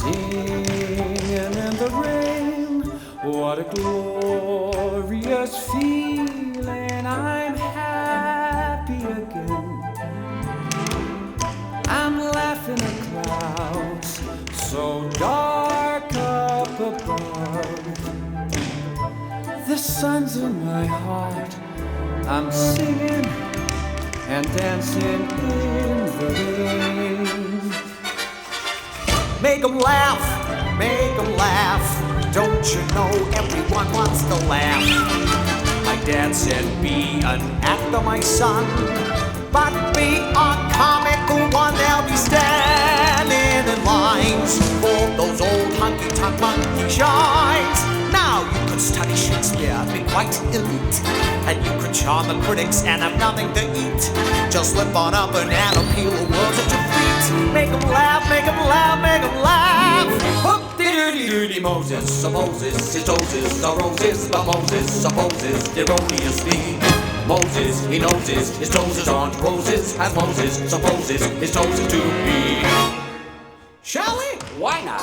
Singing in the rain, what a glorious feeling. I'm happy again. I'm laughing at clouds so dark up above. The sun's in my heart. I'm singing and dancing in the rain. Make 'em laugh, make 'em laugh. Don't you know everyone wants to laugh? My dad said be an actor, my son, but be a comical one. They'll be standing in lines for those old honky-tonk monkey shines. Now you could study Shakespeare, be quite elite, and you could charm the critics and have nothing to eat. Just slip on a banana, peel the world at your feet. Make 'em laugh, make 'em laugh, make 'em laugh. Hoop-de-doody-doody, Moses supposes his toes are roses, but Moses supposes erroneously. Moses, he knows his toes aren't roses, as Moses supposes his toes to be. Shall we? Why not?